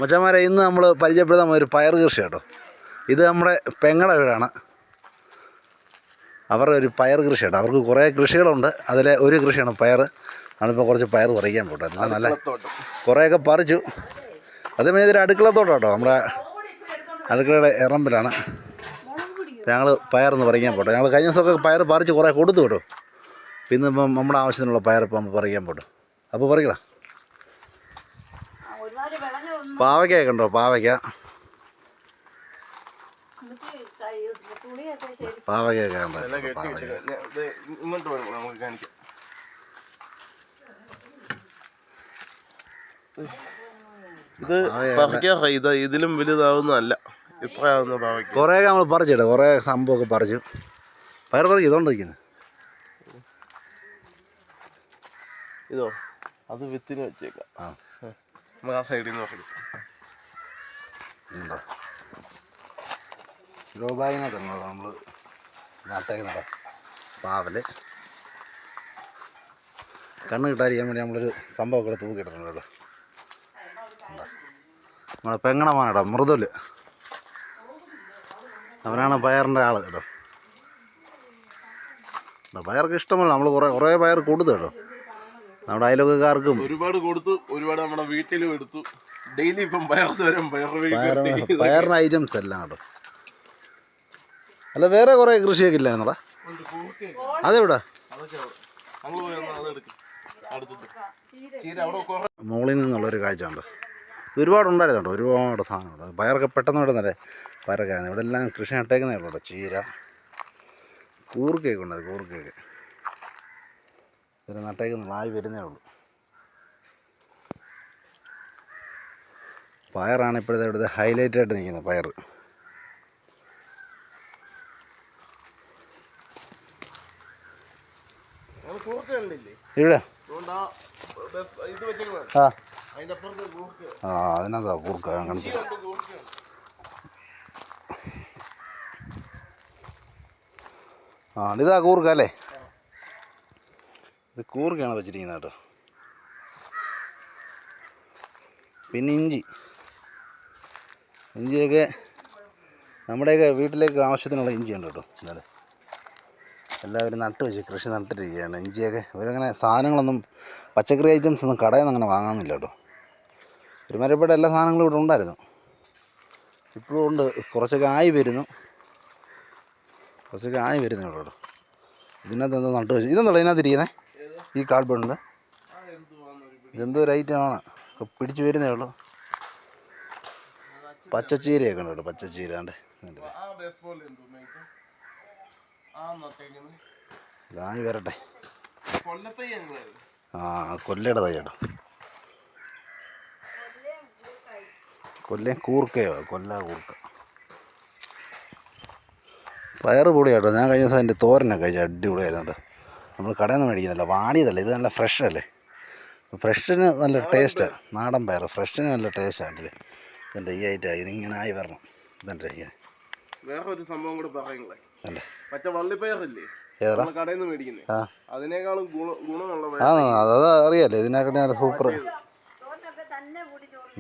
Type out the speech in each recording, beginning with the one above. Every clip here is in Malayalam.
മച്ചാന്മാരെ ഇന്ന് നമ്മൾ പരിചയപ്പെടുത്താൻ ഒരു പയർ കൃഷി കേട്ടോ. ഇത് നമ്മുടെ പെങ്ങളുടെ വീടാണ്. അവരുടെ ഒരു പയർ കൃഷി കേട്ടോ. അവർക്ക് കുറേ കൃഷികളുണ്ട്. അതിലെ ഒരു കൃഷിയാണ് പയർ. നമ്മളിപ്പോൾ കുറച്ച് പയർ പറിക്കാൻ പോട്ടോ. എല്ലാം നല്ല കുറേയൊക്കെ പറിച്ചു. അതേമാതിരി ഇതൊരു അടുക്കളത്തോട്ടം കേട്ടോ. നമ്മുടെ അടുക്കളയുടെ ഇറമ്പിലാണ് ഞങ്ങൾ പയറൊന്ന് പറിക്കാൻ പോട്ടോ. ഞങ്ങൾ കഴിഞ്ഞ ദിവസമൊക്കെ പയർ പറിച്ച് കുറേ കൊടുത്തു കേട്ടോ. പിന്നെ ഇപ്പം നമ്മുടെ ആവശ്യത്തിനുള്ള പയറിപ്പോൾ നമ്മൾ പറിക്കാൻ പോട്ടോ. അപ്പോൾ പറിക്കണം. പാവയ്ക്കൊക്കെ ഉണ്ടോ? പാവയ്ക്കൊക്കെ ഉണ്ടോ? ഇത് ഇതിലും വലുതാവുന്നതല്ല, ഇത്രയാവുന്ന പാവയ്ക്ക. കുറേയൊക്കെ നമ്മൾ പറിച്ചിട്ടോ. കുറേ സംഭവമൊക്കെ പറിച്ചു. പയർ പറിക്കും. ഇതുകൊണ്ടിരിക്കുന്നത് ഇതോ അത് വിത്തിന് വെച്ചേക്കാം. നമുക്ക് ആ സൈഡിൽ നിന്ന് നോക്കാം. ഉണ്ടോ രൂപായിനകത്തുണ്ടോ നമ്മൾ നട്ടേക്കുന്നുണ്ടോ പാവല്. കണ്ണ് കിട്ടാതിരിക്കാൻ വേണ്ടി നമ്മളൊരു സംഭവം കൂടെ തൂക്കിയിട്ടുണ്ട് കേട്ടോ. നമ്മളെ പെങ്ങണമാനട്ടോ, മൃദുല്. അവനാണ് പയറിൻ്റെ ആൾ കേട്ടോ. പയർക്ക് ഇഷ്ടമല്ല. നമ്മൾ കുറേ പയർ കൊടുത്തു കേട്ടോ. നമ്മുടെ അയൽവക്കക്കാർക്കും ഒരുപാട് കൊടുത്തു, ഒരുപാട് നമ്മുടെ വീട്ടിലും എടുത്തു. ഡെയിലി ഇപ്പം പയറിൻ്റെ ഐറ്റംസ് എല്ലാം കേട്ടോ. അല്ല വേറെ കുറേ കൃഷിയൊക്കെ ഇല്ലായിരുന്നടാ? അതെവിടാ? മുകളിൽ നിന്നുള്ളൊരു കാഴ്ച ഉണ്ട്. ഒരുപാടുണ്ടായിരുന്നു കേട്ടോ. ഒരുപാട് സാധനമുണ്ട്. പയറൊക്കെ പെട്ടെന്ന് വിടുന്നല്ലേ പയറൊക്കെ. ഇവിടെ എല്ലാം കൃഷി നട്ടേക്കുന്നേ ഉള്ളൂ കേട്ടോ. ചീര, കൂർക്കയൊക്കെ ഉണ്ട്. കൂർക്കയൊക്കെ ഇതിൽ നട്ടേക്കുന്നുള്ളൂ. ആയി വരുന്നേ ഉള്ളൂ. പയറാണ് ഇപ്പോഴത്തെ ഇവിടുത്തെ ഹൈലൈറ്റ് ആയിട്ട് നിൽക്കുന്നത്. പയർ ഇവിടെ അതിനകത്താ കൂർക്ക കാണിച്ചു. ഇതാ കൂർക്ക അല്ലേ? ഇത് കൂർക്കയാണ് വെച്ചിരിക്കുന്നത് കേട്ടോ. പിന്നെ ഇഞ്ചിയൊക്കെ നമ്മുടെയൊക്കെ വീട്ടിലേക്ക് ആവശ്യത്തിനുള്ള ഇഞ്ചിയുണ്ട് കേട്ടോ. എന്നാലും എല്ലാവരും നട്ട് വെച്ച് കൃഷി നട്ടിരിക്കുകയാണ്. ഇഞ്ചിയൊക്കെ ഇവരങ്ങനെ സാധനങ്ങളൊന്നും പച്ചക്കറി ഐറ്റംസ് ഒന്നും കടയിൽ നിന്ന് അങ്ങനെ വാങ്ങാമെന്നില്ല കേട്ടോ. ഒരുമാതിരിപ്പെട്ട എല്ലാ സാധനങ്ങളും ഇവിടെ ഉണ്ടായിരുന്നു. ഇപ്പോഴും ഉണ്ട്. കുറച്ചൊക്കെ ആയി വരുന്നു കേട്ടോ. ഇതിനകത്ത് എന്തോ നട്ട് വെച്ചു. ഇതെന്നുള്ള ഇതിനകത്ത് ഇരിക്കുന്നത് ഈ കാർഡ്ബോർഡിൻ്റെ ഇതെന്തോ ഒരു ഐറ്റമാണ്. പിടിച്ച് വരുന്നേ ഉള്ളൂ. പച്ചച്ചീരയൊക്കെ ഉണ്ട് കേട്ടോ. പച്ചച്ചീരാണ്ട് ആയി വരട്ടെ. കൊല്ലയുടെ തൈ കേട്ടോ. കൂർക്കയോ കൂർക്ക. പയറ് പൊടി കേട്ടോ. ഞാൻ കഴിഞ്ഞ ദിവസം അതിൻ്റെ തോരനൊക്കെ കഴിച്ചു. അടിപൊളിയായിരുന്നു കേട്ടോ. നമ്മൾ കടയിൽ നിന്ന് മേടിക്കുന്നില്ല, വാടിയതല്ല. ഇത് നല്ല ഫ്രഷ് അല്ലേ. ഫ്രഷിന് നല്ല ടേസ്റ്റാണ്. നാടൻ പയർ ഫ്രഷിന് നല്ല ടേസ്റ്റാണ്. ഇതിൻ്റെ ഈ ഐറ്റം ഇതിങ്ങനെ ആയി വരണം. ഇതെൻ്റെ വേറെ ഒരു സംഭവം കൂടെ പറയുന്നത്, മറ്റേ വള്ളിപ്പയറില്ലേ കടയിൽ നിന്ന് മേടിക്കുന്നത്, അതിനേക്കാളും ഗുണമുള്ള അത് അറിയാലോ. ഇതിനെക്കാട്ടി നല്ല സൂപ്പർ,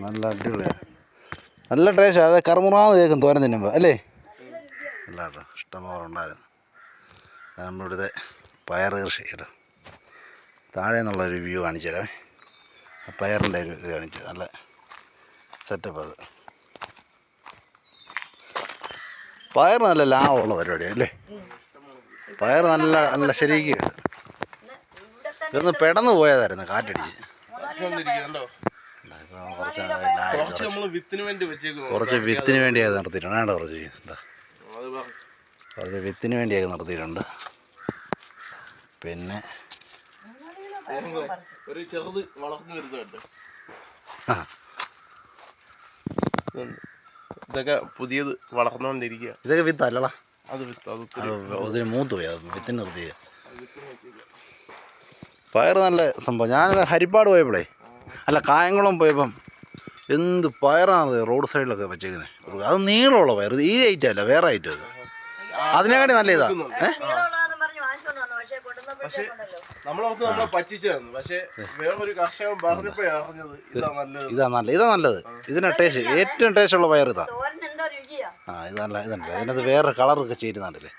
നല്ല അടിപൊളിയാണ്. നല്ല ടേസ്റ്റാണ്. അത് കറുമുറാന്ന് കേൾക്കും തോരൻ തിന്നുമ്പോൾ അല്ലേ? അല്ല കേട്ടോ, ഇഷ്ടംപോലെ ഉണ്ടായിരുന്നു. നമ്മളിവിടുത്തെ പയർ കൃഷി കേട്ടോ. താഴെ നിന്നുള്ളൊരു വ്യൂ കാണിച്ചു തരാം. പയറിൻ്റെ ഒരു ഇത് കാണിച്ചു. നല്ല സെറ്റപ്പ്. അത് പയർ നല്ല ലാഭമുള്ള പരിപാടിയാണ് അല്ലേ? പയർ നല്ല ശരിക്കും ഇതൊന്ന് പെടന്ന് പോയതായിരുന്നു കാറ്റടിച്ച്. കുറച്ച് വിത്തിന് വേണ്ടിയൊക്കെ നിർത്തിയിട്ടുണ്ട്. വേണ്ട കുറച്ച് വിത്തിന് വേണ്ടിയൊക്കെ നിർത്തിയിട്ടുണ്ട്. പിന്നെ ഒരു ചെറുത് വളർന്നു വരുന്നുണ്ട്. ഇതൊക്കെ പുതിയത് വളർന്നുകൊണ്ടിരിക്കുക. ഇതൊക്കെ വിത്ത് അല്ലടാ. അത് വിത്ത് അതിന് മൂത്ത് പോയി. അത് വിത്തിന് നിർത്തിയ പയർ നല്ല സംഭവം. ഞാൻ ഹരിപ്പാട് പോയപ്പോഴേ അല്ല കായംകുളം പോയപ്പം എന്ത് പയറാണത് റോഡ് സൈഡിലൊക്കെ വെച്ചേക്കുന്നത്. അത് നീളമുള്ള പയർ. ഈ ഐറ്റം അല്ല, വേറെ ഐറ്റം. അത് അതിനെക്കാട്ടി നല്ല ഇതാ. പക്ഷെ നമ്മളോർത്ത് നമ്മളെ പറ്റിച്ചായിരുന്നു. പക്ഷെ വേറൊരു കർഷകൻ പറഞ്ഞപ്പോഴാണ് അറിഞ്ഞത് ഇതാ നല്ലത്. ഇതിന് ടേസ്റ്റ്, ഏറ്റവും ടേസ്റ്റ് ഉള്ള പയർ ഇതാ. ഇത് നല്ല ഇതുണ്ട്. അതിനകത്ത് വേറെ കളറൊക്കെ ചേരുന്നുണ്ടല്ലേ.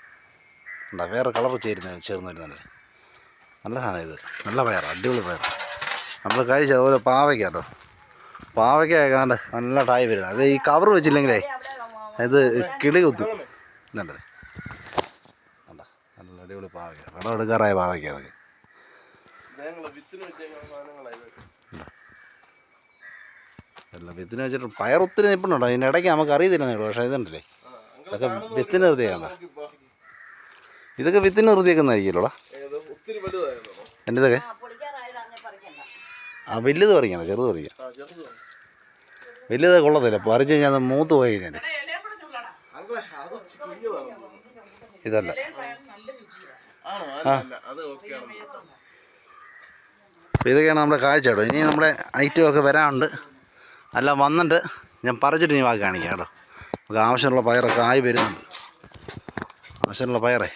ഉണ്ടാ, വേറെ കളർ ചേർന്ന് വരുന്നുണ്ട്. നല്ല സാധനം ഇത്. നല്ല പയർ, അടിപൊളി പയർ. നമ്മൾ കഴിച്ച അതുപോലെ പാവയ്ക്ക കേട്ടോ. പാവയ്ക്ക കേൾക്കാണ്ട് നല്ല ടായി വരുന്നത്. അത് ഈ കവർ വെച്ചില്ലെങ്കിലേ ഇത് കിളി കുത്തും. ഇതുണ്ടല്ലേ, കണ്ട നല്ല അടിപൊളി പാവയ്ക്ക. വെള്ളം എടുക്കാറായ പാവയ്ക്ക അതൊക്കെ. അല്ല, വിത്തിന് വെച്ചിട്ട് പയർ ഒത്തിരി നിൽപ്പുണ്ടോ. ഇതിനിടയ്ക്ക് നമുക്ക് അറിയത്തില്ലെന്നേ ഉള്ളൂ. പക്ഷേ ഇതുണ്ടല്ലേ, അതൊക്കെ വിത്തിന് നിർത്തിയാണ്ട. ഇതൊക്കെ വിത്തിന് നിർത്തിയേക്കുന്നതായിരിക്കുമല്ലോടാ എൻ്റെ ഇതൊക്കെ. ആ വലുത് പറിക്കണം, ചെറുത് പറിക്കാം. വലുത് കൊള്ളത്തില്ല, പറിച്ച് കഴിഞ്ഞാൽ അത് മൂത്ത് പോയി കഴിഞ്ഞാൽ. ഇതല്ല. ആ, അപ്പോൾ ഇതൊക്കെയാണ് നമ്മുടെ കാഴ്ച കേട്ടോ. ഇനി നമ്മുടെ ഐറ്റമൊക്കെ വരാനുണ്ട്. അല്ല വന്നിട്ട് ഞാൻ പറിച്ചിട്ട് ഇനി ബാക്കി കാണിക്കാം കേട്ടോ. നമുക്ക് ആവശ്യമുള്ള പയറൊക്കെ ആയി വരുന്നുണ്ട്.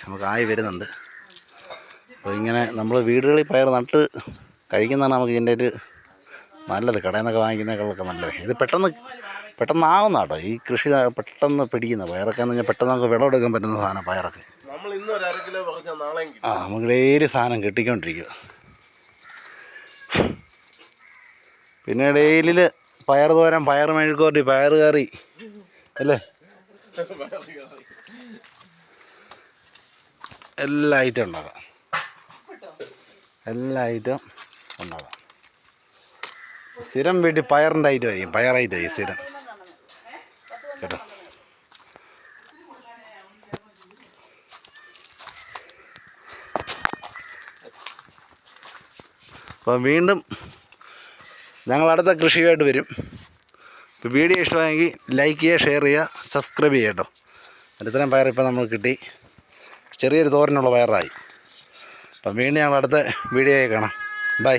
നമുക്ക് ആയി വരുന്നുണ്ട്. അപ്പോൾ ഇങ്ങനെ നമ്മൾ വീടുകളിൽ പയർ നട്ട് കഴിക്കുന്നതാണ് നമുക്ക് ഇതിൻ്റെ ഒരു നല്ലത്. കടയിൽ നിന്നൊക്കെ വാങ്ങിക്കുന്നതിനേക്കാളൊക്കെ നല്ലത്. ഇത് പെട്ടെന്നാവുന്ന കേട്ടോ. ഈ കൃഷി പെട്ടെന്ന് പിടിക്കുന്ന പയറൊക്കെ എന്ന് പറഞ്ഞാൽ പെട്ടെന്ന് നമുക്ക് വിളവെടുക്കാൻ പറ്റുന്ന സാധനം പയറൊക്കെ. ആ, നമുക്ക് ഡെയിലി സാധനം കിട്ടിക്കൊണ്ടിരിക്കുക. പിന്നെ ഡെയിലിൽ പയർ തോരൻ, പയർ മെഴുക്കുവരട്ടി, പയർ കറി അല്ലേ, എല്ലാ ഐറ്റം ഉണ്ടാകാം. സ്ഥിരം വീട്ടിൽ പയറിൻ്റെ ഐറ്റം ആയിരിക്കും. പയർ ഐറ്റം ആയി സ്ഥിരം കേട്ടോ. അപ്പം വീണ്ടും ഞങ്ങൾ അടുത്ത കൃഷിയായിട്ട് വരും. ഇപ്പോൾ വീഡിയോ ഇഷ്ടമായെങ്കിൽ ലൈക്ക് ചെയ്യുക, ഷെയർ ചെയ്യുക, സബ്സ്ക്രൈബ് ചെയ്യുക കേട്ടോ. ഇത്രയും പയർ ഇപ്പം നമുക്ക് കിട്ടി. ചെറിയൊരു തോരനുള്ള പയറായി. അപ്പം വീണ്ടും ഞങ്ങൾ അടുത്ത വീഡിയോയിൽ കാണാം. ബൈ.